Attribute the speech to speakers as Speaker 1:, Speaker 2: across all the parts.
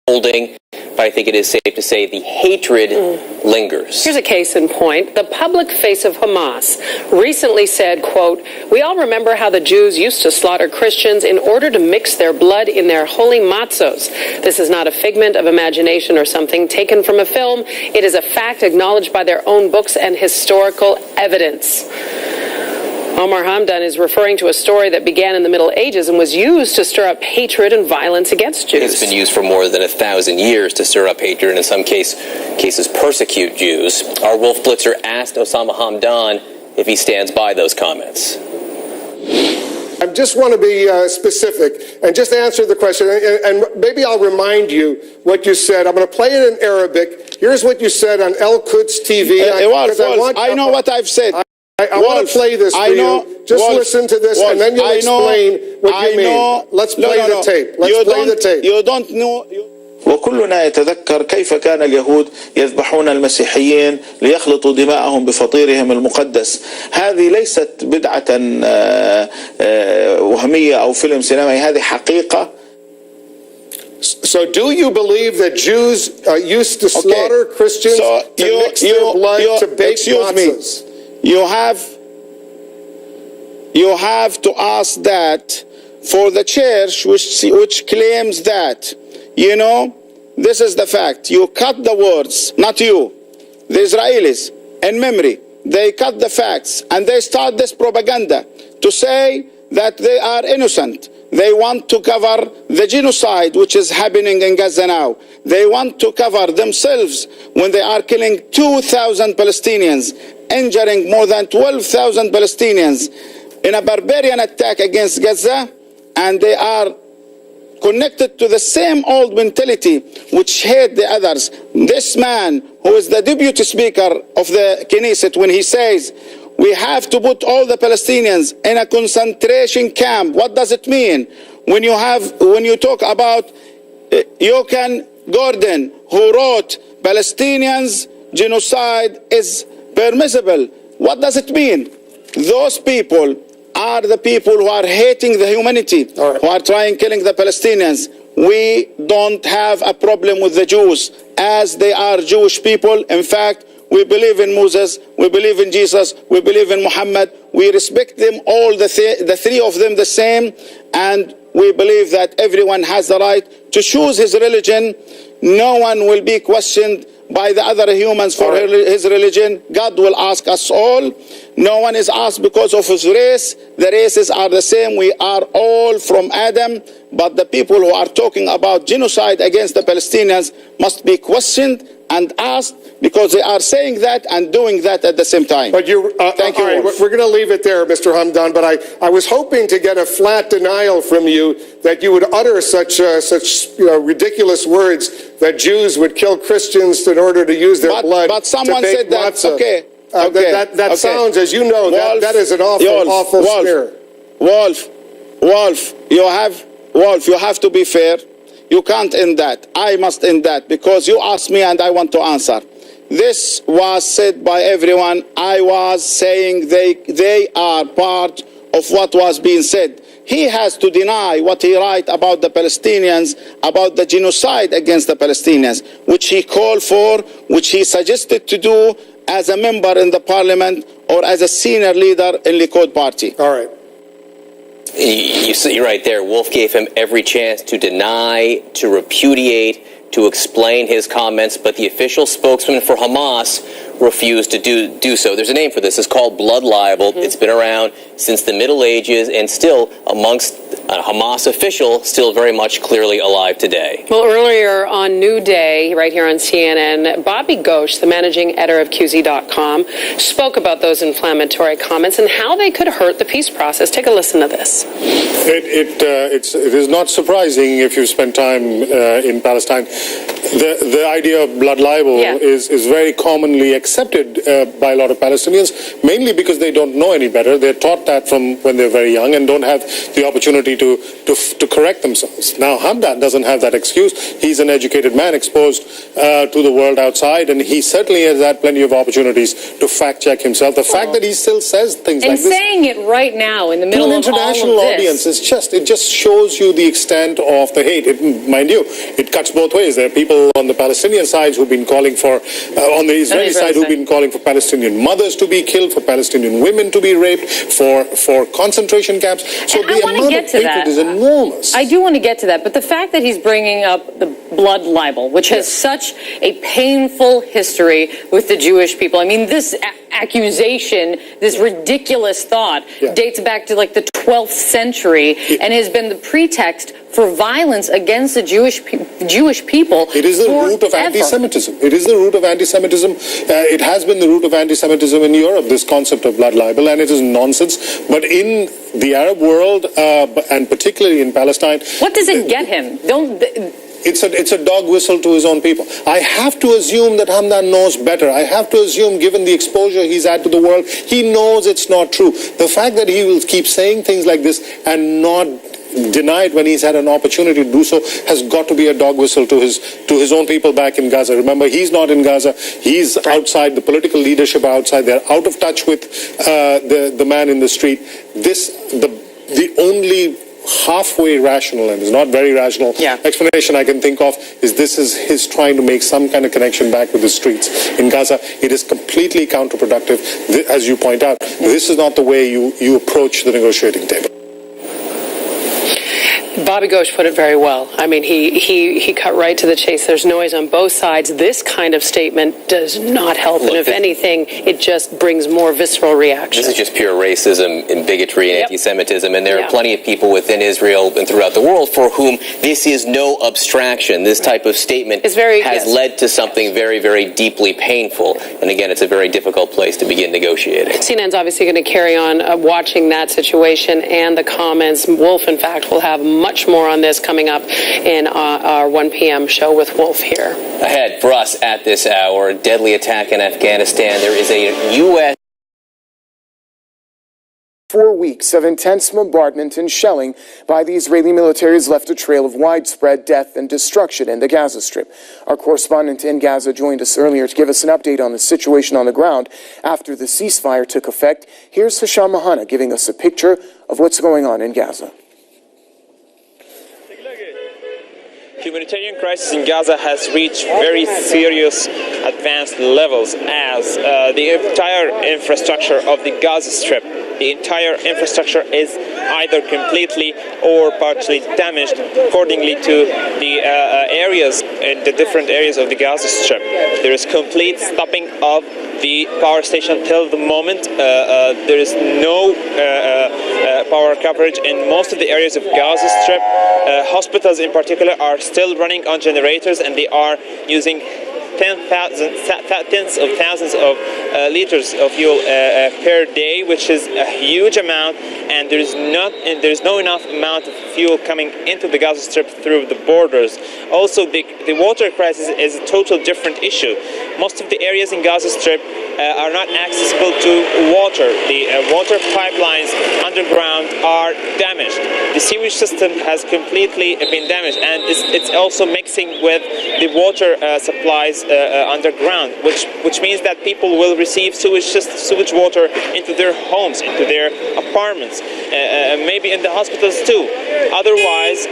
Speaker 1: holding, but I think it is safe to say the hatred lingers.
Speaker 2: Here's a case in point. The public face of Hamas recently said, quote, "We all remember how the Jews used to slaughter Christians in order to mix their blood in their holy matzos. This is not a figment of imagination or something taken from a film. It is a fact acknowledged by their own books and historical evidence." Omar Hamdan is referring to a story that began in the Middle Ages and was used to stir up hatred and violence against Jews.
Speaker 1: It's been used for more than 1,000 years to stir up hatred and in some cases persecute Jews. Our Wolf Blitzer asked Osama Hamdan if he stands by those comments.
Speaker 3: I just want to be specific and just answer the question, and maybe I'll remind you what you said. I'm going to play it in Arabic. Here's what you said on El Quds TV.
Speaker 4: I know what I've said.
Speaker 3: I want to play this for you. Just listen to this, and then you'll explain what you mean. Let's play the tape. Let's play the tape.
Speaker 4: You don't know. وكلنا يتذكر كيف كان اليهود يذبحون المسيحيين ليخلطوا دماءهم بفطيرهم المقدس. هذه ليست بدعة وهمية أو فيلم سينمائي، هذه حقيقة.
Speaker 3: So do you believe that Jews used to slaughter Christians to mix their blood to bake matzahs?
Speaker 4: You have to ask that for the church which claims that, you know, this is the fact. You cut the words, not you. The Israelis, in memory, they cut the facts and they start this propaganda to say that they are innocent. They want to cover the genocide which is happening in Gaza now. They want to cover themselves when they are killing 2,000 Palestinians, injuring more than 12,000 Palestinians in a barbarian attack against Gaza, and they are connected to the same old mentality which hate the others. This man, who is the deputy speaker of the Knesset, when he says, we have to put all the Palestinians in a concentration camp, what does it mean? When you talk about Jochen Gordon, who wrote Palestinians genocide is permissible, what does it mean? Those people are the people who are hating the humanity, who are trying killing the Palestinians. We don't have a problem with the Jews, as they are Jewish people. In fact, we believe in Moses, we believe in Jesus, we believe in Muhammad. We respect them all, the three of them the same, and we believe that everyone has the right to choose his religion. No one will be questioned by the other humans for his religion. God will ask us all. No one is asked because of his race. The races are the same. We are all from Adam. But the people who are talking about genocide against the Palestinians must be questioned and asked, because they are saying that and doing that at the same time.
Speaker 3: But thank you. Right, we're going to leave it there, Mr. Hamdan. But I was hoping to get a flat denial from you that you would utter such ridiculous words that Jews would kill Christians in order to use their blood.
Speaker 4: But someone said that.
Speaker 3: Matzah.
Speaker 4: Okay.
Speaker 3: That sounds, as you know, that is an awful smear.
Speaker 4: Wolf, you have to be fair. You can't end that. I must end that because you asked me and I want to answer. This was said by everyone. I was saying they are part of what was being said. He has to deny what he wrote about the Palestinians, about the genocide against the Palestinians, which he called for, which he suggested to do as a member in the parliament or as a senior leader in the Likud party.
Speaker 3: All right.
Speaker 1: You see right there, Wolf gave him every chance to deny, to repudiate, to explain his comments, but the official spokesman for Hamas refused to do so. There's a name for this. It's called blood libel. It's been around since the Middle Ages and still amongst a Hamas official, still very much clearly alive today.
Speaker 2: Well, earlier on New Day, right here on CNN, Bobby Ghosh, the managing editor of QZ.com, spoke about those inflammatory comments and how they could hurt the peace process. Take a listen to this.
Speaker 5: It is not surprising if you spend time in Palestine. The idea of blood libel is very commonly accepted by a lot of Palestinians, mainly because they don't know any better. They're taught that from when they're very young and don't have the opportunity to correct themselves. Now, Hamdan doesn't have that excuse. He's an educated man exposed to the world outside, and he certainly has had plenty of opportunities to fact-check himself. The fact that he still says things like this...
Speaker 6: And saying it right now in the middle of all of this...
Speaker 5: To an international audience, it just shows you the extent of the hate. Mind you, it cuts both ways. There are people on the Palestinian side who've been calling for, on the Israeli side, who've been calling for Palestinian mothers to be killed, for Palestinian women to be raped, for concentration camps. So the amount of hatred is enormous.
Speaker 6: I do want to get to that, but the fact that he's bringing up the blood libel, which has such a painful history with the Jewish people. I mean, this accusation, this ridiculous thought, dates back to like the 12th century and has been the pretext for violence against the Jewish people.
Speaker 5: It is the root of anti-Semitism. It is the root of anti-Semitism. It has been the root of anti-Semitism in Europe, this concept of blood libel, and it is nonsense. But in the Arab world, and particularly in Palestine...
Speaker 6: What does it get him?
Speaker 5: It's a dog whistle to his own people. I have to assume that Hamdan knows better. I have to assume, given the exposure he's had to the world, he knows it's not true. The fact that he will keep saying things like this and not deny it when he's had an opportunity to do so has got to be a dog whistle to his own people back in Gaza. Remember, he's not in Gaza. He's outside. The political leadership are outside. They're out of touch with the man in the street. The only halfway rational, and it's not very rational, explanation I can think of is this is his trying to make some kind of connection back with the streets in Gaza. It is completely counterproductive. As you point out, this is not the way you approach the negotiating table.
Speaker 2: Bobby Ghosh put it very well. I mean, he cut right to the chase. There's noise on both sides. This kind of statement does not help. And if anything, it just brings more visceral reaction.
Speaker 1: This is just pure racism and bigotry and anti-Semitism. And there are plenty of people within Israel and throughout the world for whom this is no abstraction. This type of statement has led to something very, very deeply painful. And again, it's a very difficult place to begin negotiating.
Speaker 2: CNN's obviously going to carry on watching that situation and the comments. Wolf, in fact, will have much more on this coming up in our 1 p.m. show with Wolf here.
Speaker 1: Ahead for us at this hour, deadly attack in Afghanistan. There is a U.S.
Speaker 7: 4 weeks of intense bombardment and shelling by the Israeli military has left a trail of widespread death and destruction in the Gaza Strip. Our correspondent in Gaza joined us earlier to give us an update on the situation on the ground after the ceasefire took effect. Here's Hisham Mahana giving us a picture of what's going on in Gaza.
Speaker 8: Humanitarian crisis in Gaza has reached very serious advanced levels as the entire infrastructure of the Gaza Strip, the entire infrastructure is either completely or partially damaged accordingly to the areas in the different areas of the Gaza Strip. There is complete stopping of the power station till the moment. There is no power coverage in most of the areas of Gaza Strip. Hospitals in particular are still running on generators, and they are using tens of thousands of liters of fuel per day, which is a huge amount, and there's no enough amount of fuel coming into the Gaza Strip through the borders. Also, the water crisis is a total different issue. Most of the areas in Gaza Strip are not accessible to water. The water pipelines underground are damaged. The sewage system has completely been damaged, and it's also mixing with the water supplies underground, which means that people will receive sewage water into their homes, into their apartments, maybe in the hospitals too. Otherwise,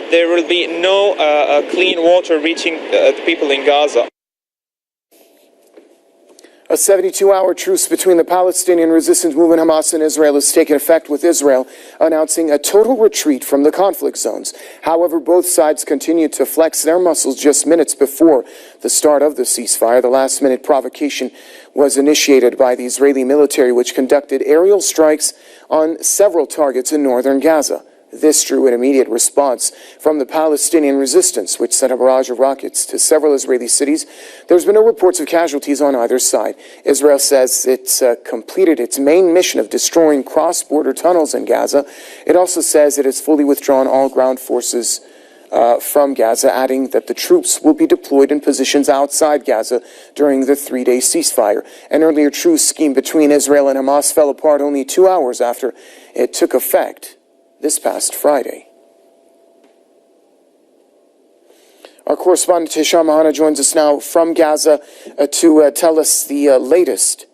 Speaker 8: there will be no clean water reaching the people in Gaza.
Speaker 7: A 72-hour truce between the Palestinian resistance movement Hamas and Israel has taken effect, with Israel announcing a total retreat from the conflict zones. However, both sides continued to flex their muscles just minutes before the start of the ceasefire. The last-minute provocation was initiated by the Israeli military, which conducted aerial strikes on several targets in northern Gaza. This drew an immediate response from the Palestinian resistance, which sent a barrage of rockets to several Israeli cities. There's been no reports of casualties on either side. Israel says it's completed its main mission of destroying cross-border tunnels in Gaza. It also says it has fully withdrawn all ground forces from Gaza, adding that the troops will be deployed in positions outside Gaza during the 3-day ceasefire. An earlier truce scheme between Israel and Hamas fell apart only 2 hours after it took effect this past Friday. Our correspondent Hisham Mahana joins us now from Gaza to tell us the latest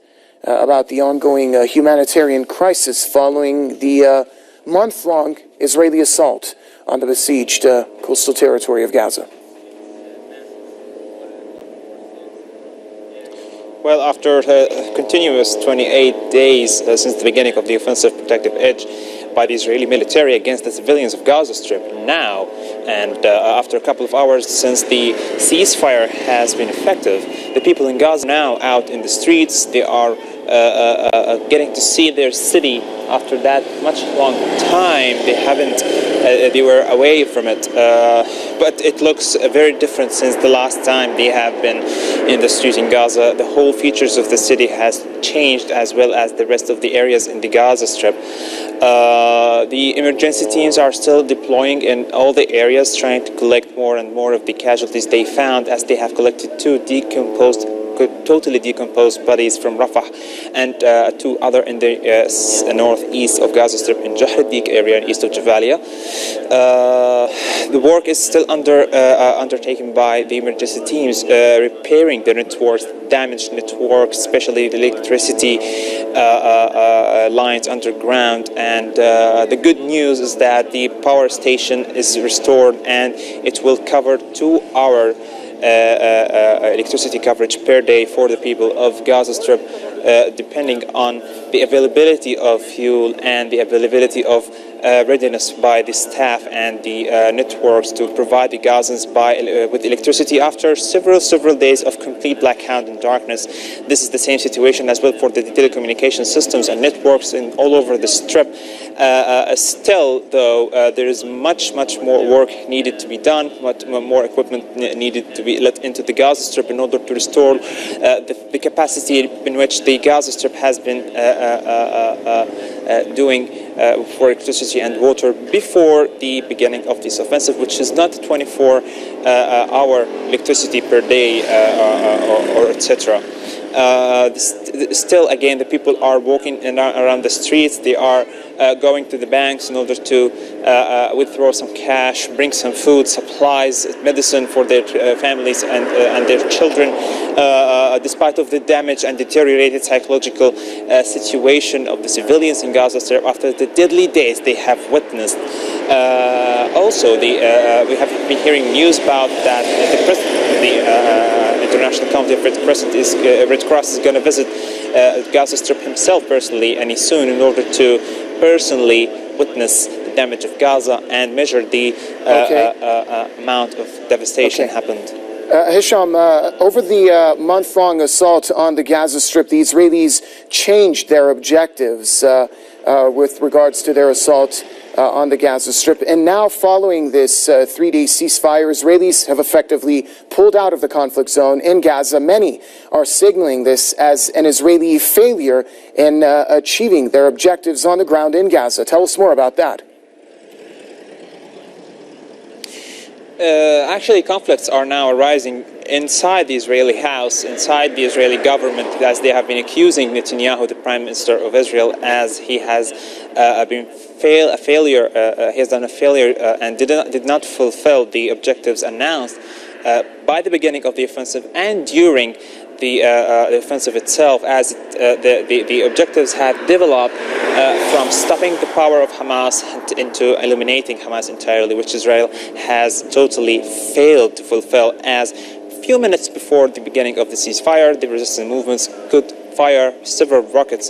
Speaker 7: about the ongoing humanitarian crisis following the month-long Israeli assault on the besieged coastal territory of Gaza.
Speaker 8: Well, after continuous 28 days since the beginning of the offensive protective edge by the Israeli military against the civilians of Gaza Strip now, and after a couple of hours since the ceasefire has been effective, the people in Gaza now out in the streets. They are getting to see their city after that much long time. They were away from it, but it looks very different since the last time they have been in the streets in Gaza. The whole features of the city has changed, as well as the rest of the areas in the Gaza Strip. The emergency teams are still deploying in all the areas, trying to collect more and more of the casualties they found, as they have collected totally decomposed bodies from Rafah and two other in the northeast of Gaza Strip in Jahr al-Dik area in east of Jabalia. The work is still undertaken by the emergency teams, repairing the networks, damaged networks, especially the electricity lines underground. And the good news is that the power station is restored and it will cover 2-hour electricity coverage per day for the people of Gaza Strip, depending on the availability of fuel and the availability of readiness by the staff and the networks to provide the Gazans with electricity after several days of complete blackout and darkness. This is the same situation as well for the telecommunication systems and networks all over the Strip. Still, though, there is much more work needed to be done, much more equipment needed to be let into the Gaza Strip in order to restore the capacity in which the Gaza Strip has been doing for electricity and water before the beginning of this offensive, which is not 24-hour electricity per day or etc. Still, again, the people are walking around the streets. They are going to the banks in order to withdraw some cash, bring some food, supplies, medicine for their families and their children. Despite of the damage and deteriorated psychological situation of the civilians in Gaza Strip after the deadly days they have witnessed. Also, we have been hearing news about that the president, the International Committee of Red Cross is going to visit Gaza Strip himself personally any soon in order to personally witness the damage of Gaza and measure the amount of devastation happened.
Speaker 7: Hisham, over the month-long assault on the Gaza Strip, the Israelis changed their objectives with regards to their assault on the Gaza Strip. And now, following this 3-day ceasefire, Israelis have effectively pulled out of the conflict zone in Gaza. Many are signaling this as an Israeli failure in achieving their objectives on the ground in Gaza. Tell us more about that.
Speaker 8: Actually, conflicts are now arising inside the Israeli house, inside the Israeli government, as they have been accusing Netanyahu, the Prime Minister of Israel, as he has been a failure. He has done a failure and did not fulfill the objectives announced by the beginning of the offensive and during the offensive itself, as the objectives have developed from stopping the power of Hamas into eliminating Hamas entirely, which Israel has totally failed to fulfill. As few minutes before the beginning of the ceasefire, the resistance movements could fire several rockets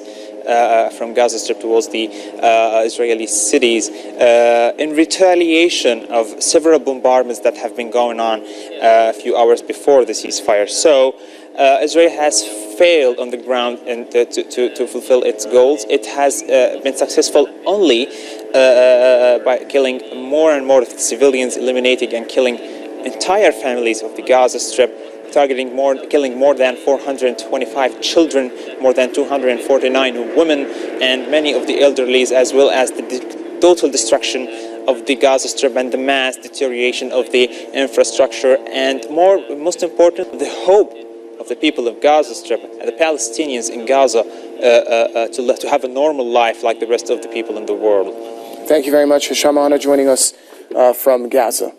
Speaker 8: from Gaza Strip towards the Israeli cities in retaliation of several bombardments that have been going on a few hours before the ceasefire. So Israel has failed on the ground and to fulfill its goals. It has been successful only by killing more and more of the civilians, eliminating and killing entire families of the Gaza Strip, killing more than 425 children, more than 249 women, and many of the elderly, as well as the total destruction of the Gaza Strip and the mass deterioration of the infrastructure, and most important, the hope of the people of Gaza Strip and the Palestinians in Gaza to have a normal life like the rest of the people in the world.
Speaker 7: Thank you very much, Hisham Ana, joining us from Gaza.